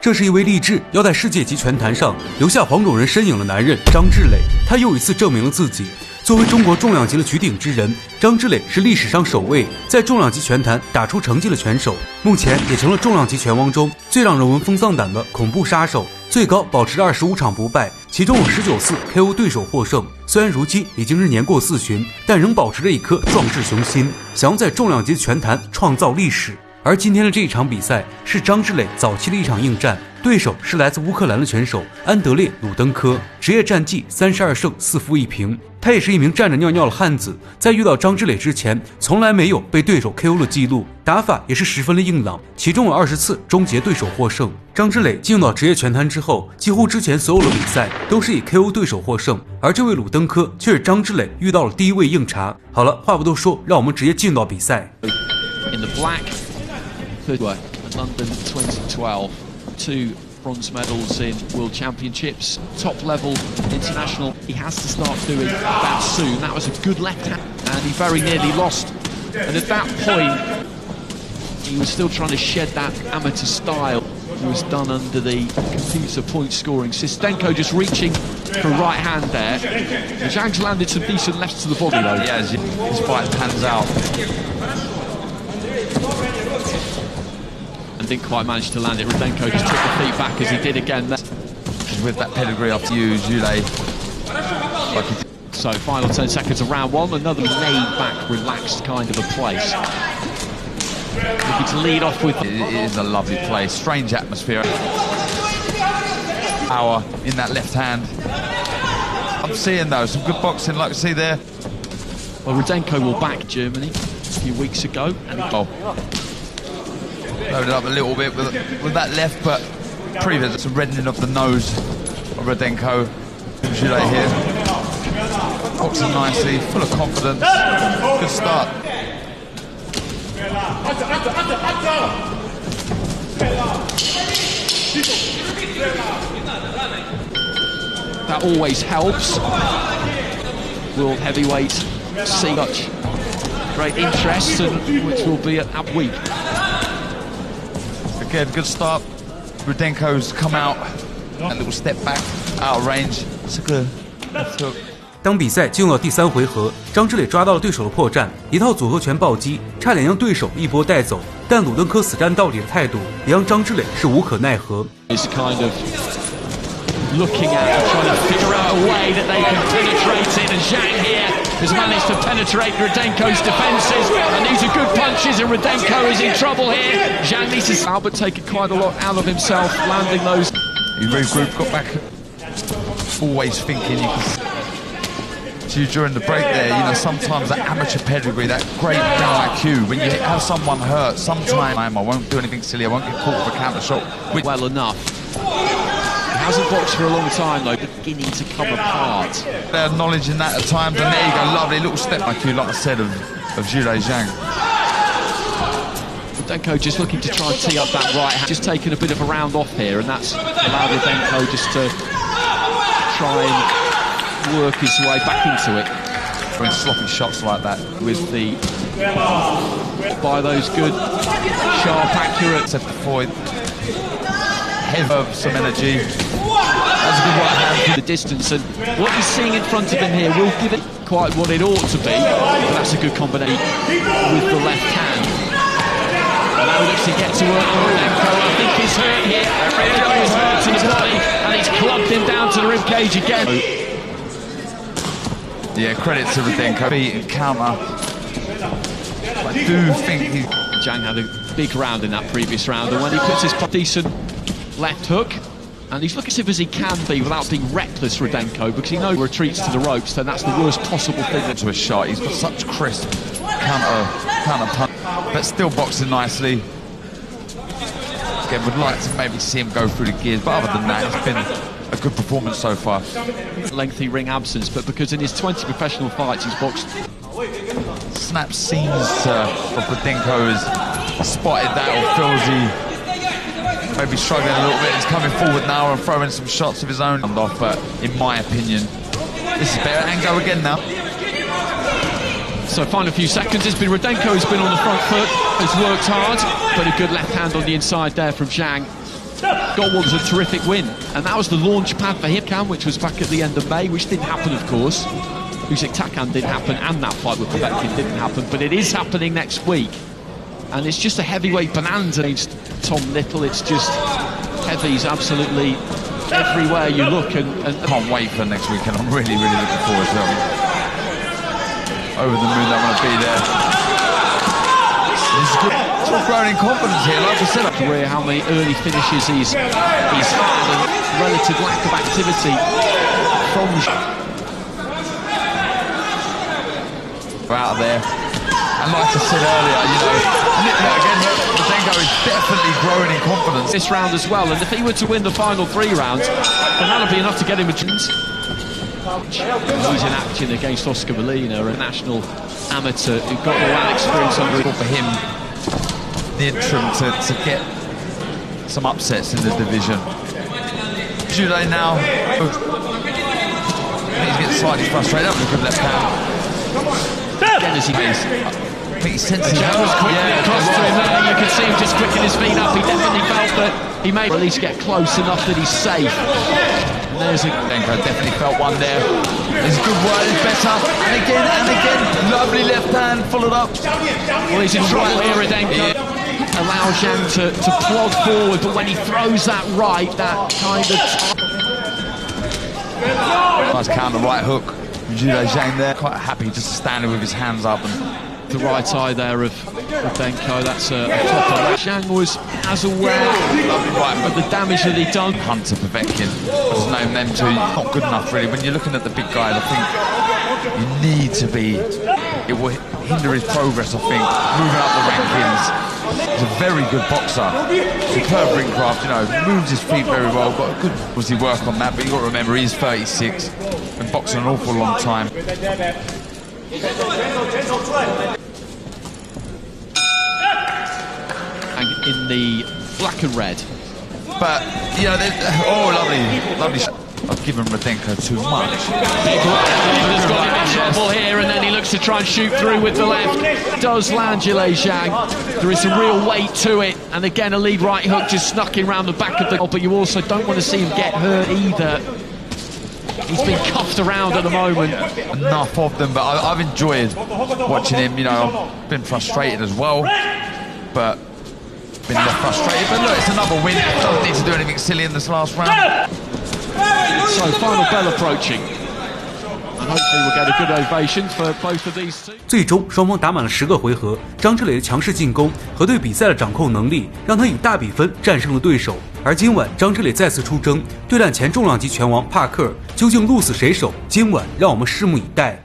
这是一位立志要在世界级拳坛上留下黄种人身影的男人张志磊，他又一次证明了自己。作为中国重量级的举鼎之人，张志磊是历史上首位在重量级拳坛打出成绩的拳手，目前也成了重量级拳王中最让人闻风丧胆的恐怖杀手，最高保持25场不败，其中有19次 KO 对手获胜。虽然如今已经是年过40旬，但仍保持着一颗壮志雄心，想要在重量级拳坛创造历史。而今天的这一场比赛是张志磊早期的一场硬战，对手是来自乌克兰的拳手安德烈·鲁登科，职业战绩32胜4负1平。他也是一名站着尿尿的汉子，在遇到张志磊之前，从来没有被对手 KO 的记录，打法也是十分的硬朗，其中有20次终结对手获胜。张志磊进入到职业拳坛之后，几乎之前所有的比赛都是以 KO 对手获胜，而这位鲁登科却是张志磊遇到了第一位硬茬。好了，话不多说，让我们直接进入到比赛。London 2012, 2 bronze medals in World Championships, top level international. He has to start doing that soon. That was a good left hand and he very nearly lost. And at that point, he was still trying to shed that amateur style. It was done under the computer point scoring system. Denko just reaching for a right hand there. And Zhang's landed some decent lefts to the body though. Yeah, his fight pans out. And didn't quite manage to land it. Rudenko just took the feet back as he did again there. With that pedigree after you, Zhule. So final 10 seconds of round one, another laid back, relaxed kind of a place. Looking to lead off with... It is a lovely place, strange atmosphere. Power in that left hand. I'm seeing though, some good boxing like I see there. Well, Rudenko will back Germany a few weeks ago. And loaded up a little bit with that left, but previous some reddening of the nose of Rudenko. Zhule here, boxing nicely, full of confidence, good start. That always helps. World heavyweights see such great interest, and which will be at that week. Again, good start. Rudenko's come out, a little step back, out of range. It's a good left hook. 当比赛进入到第3回合，张志磊抓到了对手的破绽，一套组合拳暴击，差点让对手一波带走。但鲁登科死战到底的态度，也让张志磊是无可奈何。Is kind of looking at and trying to figure out a way that they can penetrate it, and Zhang here has managed to penetrate Rudenko's defences, and these are good punches, and Rudenko is in trouble here. Zhang needs to Albert taking quite a lot out of himself, landing those. He regrouped, got back, always thinking you can. During the break there, you know, sometimes that amateur pedigree, that great ring IQ, when you have someone hurt, sometimes I won't do anything silly, I won't get caught with a counter shot. Well enough. He hasn't boxed for a long time though, beginning to come apart. They're acknowledging that at times, and there you go, lovely little step IQ, like I said, of Zhule Zhang. Rudenko just looking to try and tee up that right hand, just taking a bit of a round off here, and that's allowed Rudenko just to try and work his way back into it. Doing sloppy shots like that with the by those good, sharp, accurate. Set the Floyd. Head of some energy. That's a good right hand. The distance, and what he's seeing in front of him here will give it quite what it ought to be. But that's a good combination with the left hand. And now he looks to get to work on Rudenko. I think he's hurt here. Rudenko is hurt in his body, and he's clubbed him down to the ribcage again. Yeah, credit to Rudenko. Beat and counter. I do think he... Zhang had a big round in that previous round, and when he puts his decent left hook, and he's looking as if as he can be without being reckless, Rudenko, because he knows retreats to the ropes, then that's the worst possible thing. To a shot, he's got such crisp counter punch, but still boxing nicely. Again, would like to maybe see him go through the gears, but other than that, it's been a good performance so far. Lengthy ring absence, but because in his 20 professional fights he's boxed. Snap seems of Rudenko has spotted that, or feels he maybe struggling a little bit. He's coming forward now and throwing some shots of his own off, but in my opinion, this is better. And go again now. So final few seconds, it's been Rudenko who's been on the front foot, has worked hard, but a good left hand on the inside there from Zhang. got what was a terrific win, and that was the launch pad for him, which was back at the end of May, which didn't happen, of course. Usyk Takan didn't happen, and that fight with Povetkin didn't happen, but it is happening next week. And it's just a heavyweight bonanza against Tom Little. It's just heavies absolutely everywhere you look, and can't wait for next weekend. I'm really looking forward to it. Over the moon, I want to be there. This is good. It's growing in confidence here, like I said. Career, how many early finishes he's had, and relative lack of activity from out of there. And like I said earlier, you know, again, Rudenko is definitely growing in confidence. This round as well, and if he were to win the final 3 rounds, then that'll be enough to get him a chance. He's in action against Oscar Molina, a national amateur who got all that experience under it. For him, the interim to get some upsets in the division. Jude now, I think he's getting slightly frustrated. That was a good left hand. Again, as he is. I think he senses That was quickly across to him there. You can see him just quicking his feet up. He definitely felt that he may at least get close enough that he's safe. And there's a... Rudenko definitely felt one there. It's good work, it's better. And again, lovely left hand, followed up. Well, he's in trouble here, Rudenko. Allows Zhang to plod forward, but when he throws that right, that kind of... Nice counter right hook. Jude Zhang there, quite happy just to stand with his hands up. And the right eye there of Rudenko, that's a top of that. Zhang was as aware of the damage that he'd done. Hunter Povetkin, just knowing them two, not good enough really. When you're looking at the big guys, I think you need to be, it will hinder his progress, I think, moving up the rankings. He's a very good boxer, superb ring craft, you know, moves his feet very well, got a good, obviously work on that, but you've got to remember he's 36, been boxing an awful long time. And in the black and red. But, you know, lovely shot. I've given Rudenko too much. Big right hand has got him in trouble here, and then he looks to try and shoot through with the left. Does land Zhang. There is some real weight to it, and again a lead right hook just snucking around the back of the... But you also don't want to see him get hurt either. He's been cuffed around at the moment. Enough of them, but I've enjoyed watching him. You know, I've been frustrated as well, but been left frustrated. But look, it's another win. Doesn't need to do anything silly in this last round. So final bell approaching, and hopefully we'll get a good ovation for both of these two. 最终双方打满了10个回合，张志磊的强势进攻和对比赛的掌控能力，让他以大比分战胜了对手。而今晚张志磊再次出征，对战前重量级拳王帕克，究竟鹿死谁手？今晚让我们拭目以待。